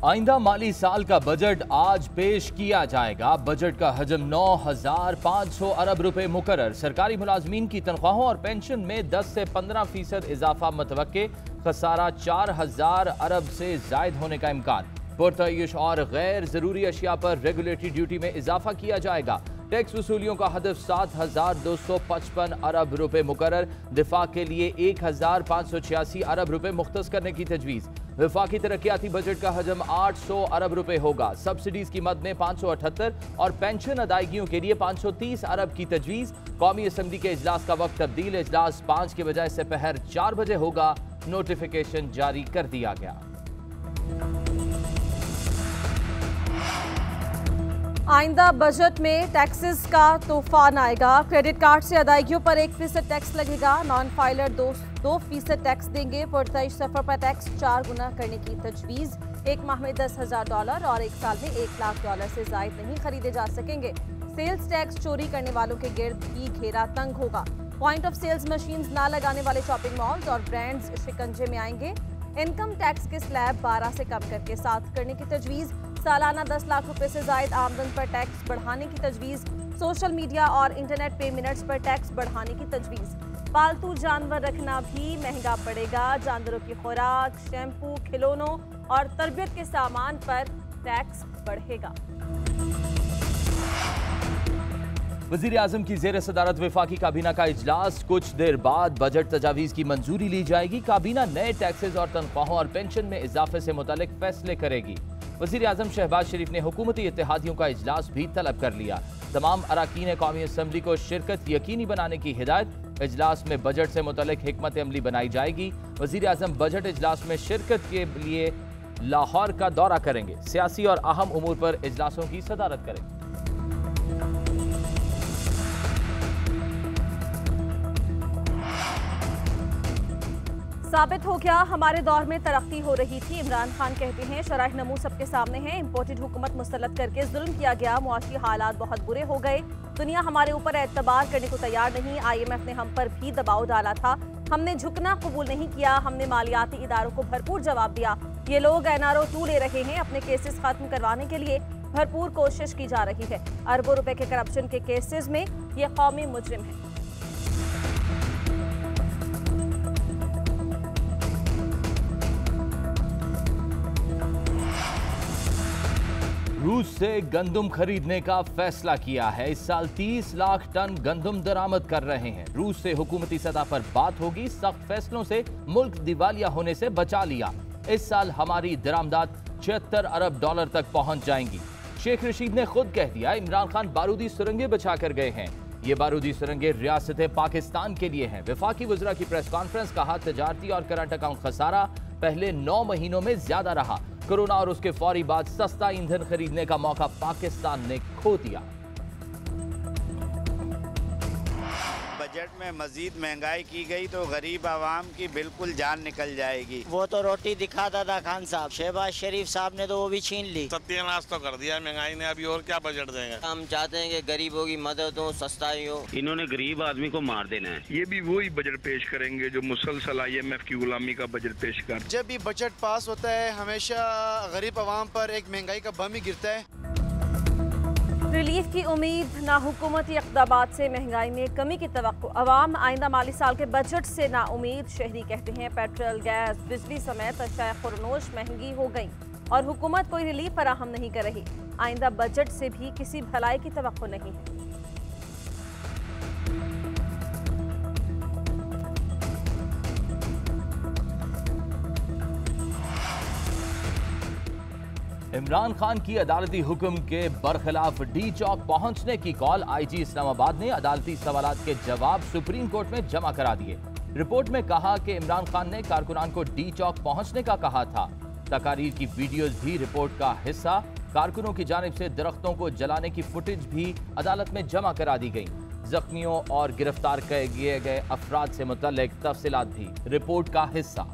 आइंदा माली साल का बजट आज पेश किया जाएगा। बजट का हजम 9,500 अरब रुपए मुकर्रर। सरकारी मुलाजमीन की तनख्वाहों और पेंशन में 10 से 15% इजाफा मतवक्के। खसारा 4,000 अरब से जायद होने का इम्कान। पुरतईश और गैर जरूरी अशिया पर रेगुलेटरी ड्यूटी में इजाफा किया जाएगा। टैक्स वसूलियों का हदफ 7,255 अरब रुपए मुकर्रर। दिफा के लिए 1,586 अरब रुपए मुख्तस करने की तजवीज़। वफाकी तरक्याती बजट का हजम 800 अरब रुपए होगा। सब्सिडीज की मद में 578 और पेंशन अदायगियों के लिए 530 अरब की तजवीज़। कौमी असम्बली के इजलास का वक्त तब्दील। इजलास 5 के बजाय दोपहर 4 बजे होगा। नोटिफिकेशन जारी कर दिया गया। आइंदा बजट में टैक्सेस का तूफान आएगा। क्रेडिट कार्ड से अदायगियों पर 1% टैक्स लगेगा। नॉन फाइलर 2% टैक्स देंगे। पुरतईश सफर पर टैक्स 4 गुना करने की तजवीज़। एक माह में $10,000 और एक साल में $1,00,000 से जायद नहीं खरीदे जा सकेंगे। सेल्स टैक्स चोरी करने वालों के गिर्द भी घेरा तंग होगा। पॉइंट ऑफ सेल्स मशीन्स ना लगाने वाले शॉपिंग मॉल्स और ब्रांड्स शिकंजे में आएंगे। इनकम टैक्स के स्लैब 12 से कम करके 7 करने की तजवीज़। सालाना 10 लाख रुपए से जायद आमदन पर टैक्स बढ़ाने की तजवीज़। सोशल मीडिया और इंटरनेट पे मिनट्स पर टैक्स बढ़ाने की तजवीज़। पालतू जानवर रखना भी महंगा पड़ेगा। जानवरों की खुराक, शैम्पू, खिलौनों और तरबियत के सामान पर टैक्स बढ़ेगा। वज़ीर आज़म की ज़ेर सदारत वफाकी काबीना का इजलास। कुछ देर बाद बजट तजावीज़ की मंजूरी ली जाएगी। काबीना नए टैक्सेस और तनख्वाहों और पेंशन में इजाफे से मुतालिक फैसले करेगी। वज़ीर आज़म शहबाज शरीफ ने हुकूमती इत्तेहादियों का इजलास भी तलब कर लिया। तमाम अराकीन कौमी असम्बली को शिरकत यकीनी बनाने की हिदायत। इजलास में बजट से मुतालिक हिकमत अमली बनाई जाएगी। वज़ीर आज़म बजट इजलास में शिरकत के लिए लाहौर का दौरा करेंगे। सियासी और अहम उमूर पर इजलासों की सदारत करेंगे। साबित हो गया हमारे दौर में तरक्की हो रही थी। इमरान खान कहते हैं शराह नमू सबके सामने है। इम्पोर्टेड हुकूमत मुसल्लत करके जुल्म किया गया। मुआशी हालात बहुत बुरे हो गए। दुनिया हमारे ऊपर एतबार करने को तैयार नहीं। IMF ने हम पर भी दबाव डाला था। हमने झुकना कबूल नहीं किया। हमने मालियाती इदारों को भरपूर जवाब दिया। ये लोग NRO 2 ले रहे हैं। अपने केसेस खत्म करवाने के लिए भरपूर कोशिश की जा रही है। अरबों रुपए के करप्शन के केसेस में ये कौमी मुजरिम है। रूस से गंदम खरीदने का फैसला किया है। इस साल 30 लाख टन गंदम दरामद कर रहे हैं। रूस से हुकूमती सतह पर बात होगी। सख्त फैसलों से मुल्क दिवालिया होने से बचा लिया। इस साल हमारी दरामदात 76 अरब डॉलर तक पहुंच जाएंगी। शेख रशीद ने खुद कह दिया इमरान खान बारूदी सुरंगें बचा कर गए हैं। ये बारूदी सुरंगें रियासत पाकिस्तान के लिए हैं। वफाकी वज़रा की प्रेस कॉन्फ्रेंस। कहा तजारती और करंट अकाउंट खसारा पहले 9 महीनों में ज्यादा रहा। कोरोना और उसके फौरी बाद सस्ता ईंधन खरीदने का मौका पाकिस्तान ने खो दिया। बजट में मजीद महंगाई की गई तो गरीब आवाम की बिल्कुल जान निकल जाएगी। वो तो रोटी दिखाता था खान साहब। शहबाज शरीफ साहब ने तो वो भी छीन ली। सत्यानाश तो कर दिया महंगाई ने। अभी और क्या बजट देंगे। हम चाहते हैं कि गरीबों की मदद हो, सस्ताई हो। इन्होंने गरीब आदमी को मार देना है। ये भी वही बजट पेश करेंगे जो मुसलसल IMF की गुलामी का बजट पेश कर। जब भी बजट पास होता है हमेशा गरीब आवाम पर एक महंगाई का बम ही गिरता है। रिलीफ की उम्मीद, ना हुकूमती इक़दामात से महंगाई में कमी की तवक्को। अवाम आइंदा माली साल के बजट से ना उम्मीद। शहरी कहते हैं पेट्रोल, गैस, बिजली समेत अशिया खुरनोश महंगी हो गई और हुकूमत कोई रिलीफ फराहम नहीं कर रही। आइंदा बजट से भी किसी भलाई की तवक्को नहीं है। इमरान खान की अदालती हुक्म के बरखिलाफ डी चौक पहुंचने की कॉल। IG इस्लामाबाद ने अदालती सवालात के जवाब सुप्रीम कोर्ट में जमा करा दिए। रिपोर्ट में कहा कि इमरान खान ने कारकुनान को डी चौक पहुंचने का कहा था। तकारीर की वीडियोज भी रिपोर्ट का हिस्सा। कारकुनों की जानिब से दरख्तों को जलाने की फुटेज भी अदालत में जमा करा दी गई। जख्मियों और गिरफ्तार किए गए अफराद से मुतल्लिक तफसीलात भी रिपोर्ट का हिस्सा।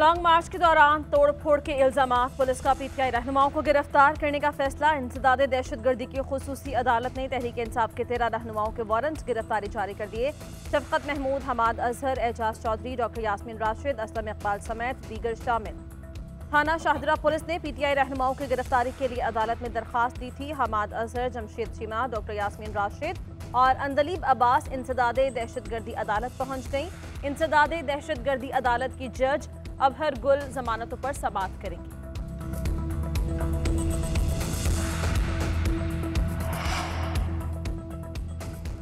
लॉन्ग मार्च के दौरान तोड़फोड़ के इल्जामात, पुलिस का पीटीआई रहनुमाओं को गिरफ्तार करने का फैसला। इंसदादे दहशतगर्दी की खुसूसी अदालत ने तहरीक इंसाफ के 13 रहनुमाओं के वारंट गिरफ्तारी जारी कर दिए। शफकत महमूद, हमाद अजहर, एजाज चौधरी, डॉक्टर यास्मीन राशिद, असलम इकबाल समेत दीगर शामिल। थाना शाहदरा पुलिस ने पीटीआई रहनुमाओं की गिरफ्तारी के लिए अदालत में दरखास्त दी थी। हमाद अजहर, जमशेद चीमा, डॉक्टर यास्मीन राशिद और अंदलीब अब्बास इंसदादे दहशतगर्दी अदालत पहुंच गई। इंसदादे दहशतगर्दी अदालत की जज अबहर गुल जमानतों पर समाअत करेंगी।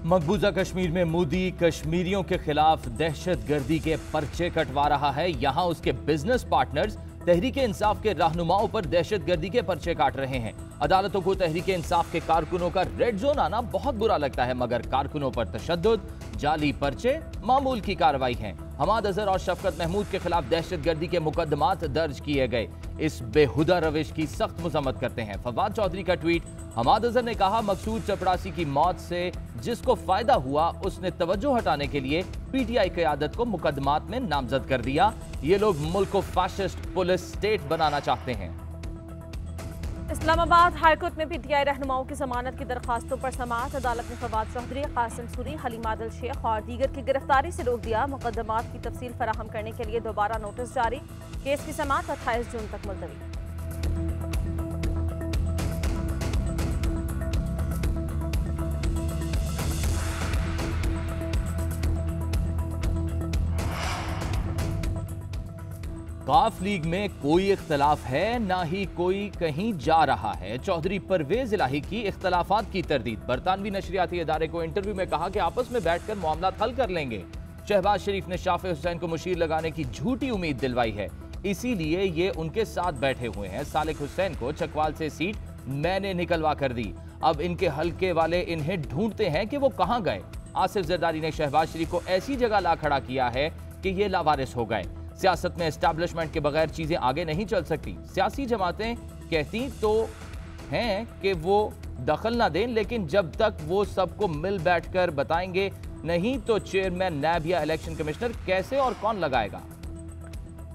मकबूजा कश्मीर में मोदी कश्मीरियों के खिलाफ दहशतगर्दी के पर्चे कटवा रहा है। यहां उसके बिजनेस पार्टनर्स तहरीक इंसाफ के रहनुमाओं पर दहशतगर्दी के पर्चे काट रहे हैं। अदालतों को तहरीक इंसाफ के कारकुनों का रेड जोन आना बहुत बुरा लगता है, मगर कारकुनों पर तशद्दुद, जाली पर्चे मामूल की कार्रवाई है। हमाद अजहर और शफकत महमूद के खिलाफ दहशतगर्दी के मुकदमात दर्ज किए गए। इस बेहुदा रविश की सख्त मजम्मत करते हैं। फवाद चौधरी का ट्वीट। हमाद अजहर ने कहा, मकसूद चपड़ासी की मौत से जिसको फायदा हुआ उसने तवज्जो हटाने के लिए पीटीआई क़यादत को मुकदमात में नामजद कर दिया। ये लोग मुल्क को फाशिस्ट पुलिस स्टेट बनाना चाहते हैं। इस्लामाबाद हाईकोर्ट में पीटीआई रहनुमाओं की जमानत की दरखास्तों पर समाअत। अदालत ने फवाद चौधरी, कासिम सूरी, हलीमा आदिल शेख और दीगर की गिरफ्तारी से रोक दिया। मुकदमात की तफसील फराहम करने के लिए दोबारा नोटिस जारी। केस की समाअत 28 जून तक मुलतवी। काफ लीग में कोई इख्तलाफ है, ना ही कोई कहीं जा रहा है। चौधरी परवेज इलाही की इख्तलाफात की तरदीद। बरतानवी नशरियाती इदारे को इंटरव्यू में कहा कि आपस में बैठकर मामला हल कर लेंगे। शहबाज शरीफ ने शाफे हुसैन को मुशीर लगाने की झूठी उम्मीद दिलवाई है, इसीलिए ये उनके साथ बैठे हुए हैं। सालिक हुसैन को चकवाल से सीट मैंने निकलवा कर दी, अब इनके हल्के वाले इन्हें ढूंढते हैं कि वो कहां गए। आसिफ जरदारी ने शहबाज शरीफ को ऐसी जगह ला खड़ा किया है कि ये लावारिस हो गए। सियासत में एस्टैब्लिशमेंट के बगैर चीजें आगे नहीं चल सकती। सियासी जमातें कहती तो हैं कि वो दखल ना दें, लेकिन जब तक वो सबको मिल बैठकर बताएंगे नहीं तो चेयरमैन नैब या इलेक्शन कमिश्नर कैसे और कौन लगाएगा।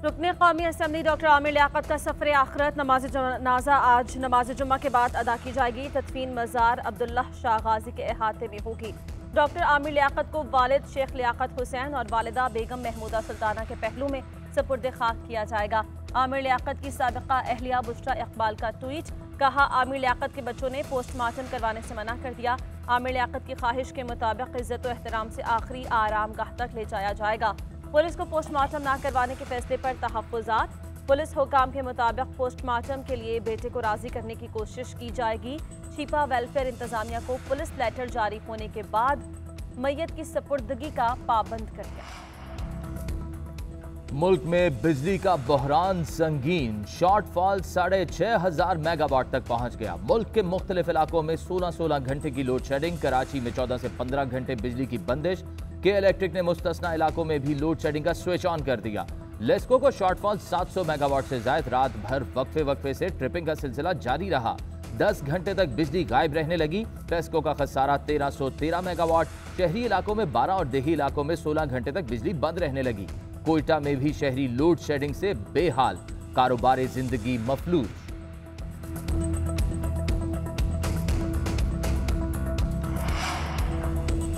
रुकने कौमी असम्बली डॉक्टर आमिर लियाकत का सफर आखिरत। नमाज जनाजा आज नमाज जुम्मा के बाद अदा की जाएगी। तदफीन मज़ार अब्दुल्लाह शाह गाजी के अहाते में होगी। डॉक्टर आमिर लियाकत को वालिद शेख लियाकत हुसैन और वालिदा बेगम महमूदा सुल्ताना के पहलू में सपुर्द खाक किया जाएगा। आमिर लियाकत की साबिका अहलिया बुशरा इकबाल का ट्वीट। कहा, आमिर लियाकत के बच्चों ने पोस्टमार्टम करवाने से मना कर दिया। आमिर लियाकत की ख्वाहिश के मुताबिक इज्जत और एहतराम से आखिरी आराम गाह तक ले जाया जाएगा। पुलिस को पोस्टमार्टम न करवाने के फैसले पर तहफ़्फ़ुज़ात। पुलिस हुकाम के मुताबिक पोस्टमार्टम के लिए बेटे को राजी करने की कोशिश की जाएगी। छिपा वेलफेयर इंतजामिया को पुलिस लेटर जारी होने के बाद मैयत की सपुर्दगी का पाबंद कर दिया। मुल्क में बिजली का बहरान संगीन। शॉर्टफॉल 6500 मेगावाट तक पहुंच गया। मुल्क के मुख्तलिफ इलाकों में 16 घंटे की लोड शेडिंग। कराची में 14 से 15 घंटे बिजली की बंदिश। के इलेक्ट्रिक ने मुस्तस्ना इलाकों में भी लोड शेडिंग का स्विच ऑन कर दिया। लेस्को को शॉर्टफॉल 700 मेगावाट से ज्यादा। रात भर वक्फे से ट्रिपिंग का सिलसिला जारी रहा। 10 घंटे तक बिजली गायब रहने लगी। टेस्को का खसारा 1313 मेगावाट। शहरी इलाकों में 12 और देही इलाकों में 16 घंटे तक बिजली बंद रहने लगी। कोयटा में भी शहरी लोड शेडिंग से बेहाल। कारोबार जिंदगी मफलूज।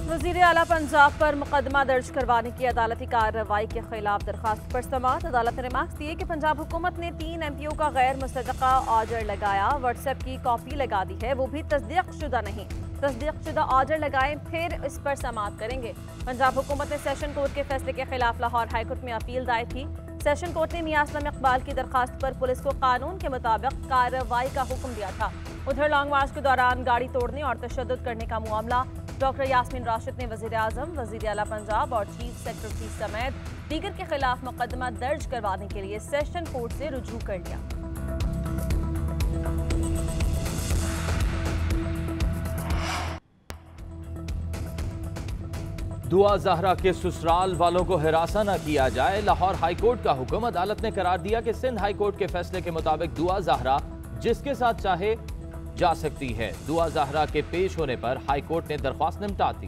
वज़ीर आला पंजाब पर मुकदमा दर्ज करवाने की अदालती कार्रवाई के खिलाफ दरखास्त पर समाअत। अदालत ने रिमार्क्स दिए कि पंजाब हुकूमत ने 3 MPO का गैर मुस्तदक़ा ऑर्डर लगाया, व्हाट्सएप की कॉपी लगा दी है, वो भी तस्दीक शुदा नहीं। तस्दीक शुदा ऑर्डर लगाएं फिर इस पर समाअत करेंगे। पंजाब हुकूमत ने सेशन कोर्ट के फैसले के खिलाफ लाहौर हाईकोर्ट में अपील दायर की। सेशन कोर्ट ने मियां असलम इकबाल की दरखास्त पर पुलिस को कानून के मुताबिक कार्रवाई का हुक्म दिया था। उधर लॉन्ग मार्च के दौरान गाड़ी तोड़ने और तशद्दुद करने का मामला। डॉक्टर यास्मीन राशिद ने वज़ीर आज़म, वज़ीर आला पंजाब और चीफ सेक्रेटरी समेत दीगर के खिलाफ मुकदमा दर्ज करवाने के लिए सेशन कोर्ट से रुजू कर लिया। दुआ ज़हरा के ससुराल वालों को हिरासा न किया जाए, लाहौर हाईकोर्ट का हुक्म। अदालत ने करार दिया कि सिंध हाईकोर्ट के फैसले के मुताबिक दुआ ज़हरा जिसके साथ चाहे जा सकती है। दुआ ज़हरा के पेश होने पर हाईकोर्ट ने दरख्वास्त निपटा दी।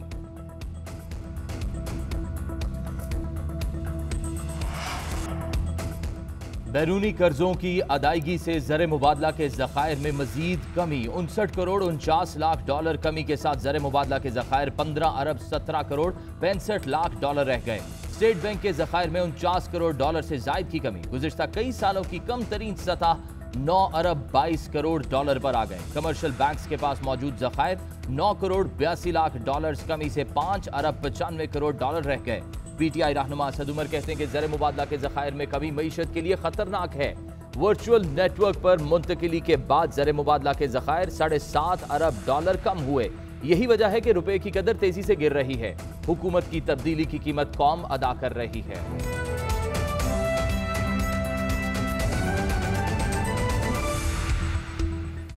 बैरूनी कर्जों की अदायगी से ज़र मुबादला के ज़खायर में मजीद कमी। 59 करोड़ 49 लाख डॉलर कमी के साथ ज़र मुबादला के ज़खायर 15 अरब 17 करोड़ 65 लाख डॉलर रह गए। स्टेट बैंक के ज़खायर में 49 करोड़ डॉलर से जायद की कमी। गुज़िश्ता कई सालों की कम तरीन सतह 9 अरब 22 करोड़ डॉलर पर आ गए। कमर्शियल बैंक्स के पास मौजूद ज़खायर 9 करोड़ 82 लाख डॉलर कमी से 5 अरब 95 करोड़ डॉलर रह गए। पीटीआई रहनुमा असद उमर कहते हैं कि ज़र मुबादला के ज़खायर में कमी मईशत के लिए खतरनाक है। वर्चुअल नेटवर्क पर मुंतकिली के बाद ज़र मुबादला के ज़खायर 7.5 अरब डॉलर कम हुए। यही वजह है कि रुपए की कदर तेजी से गिर रही है। हुकूमत की तब्दीली की कीमत कौम अदा कर रही है।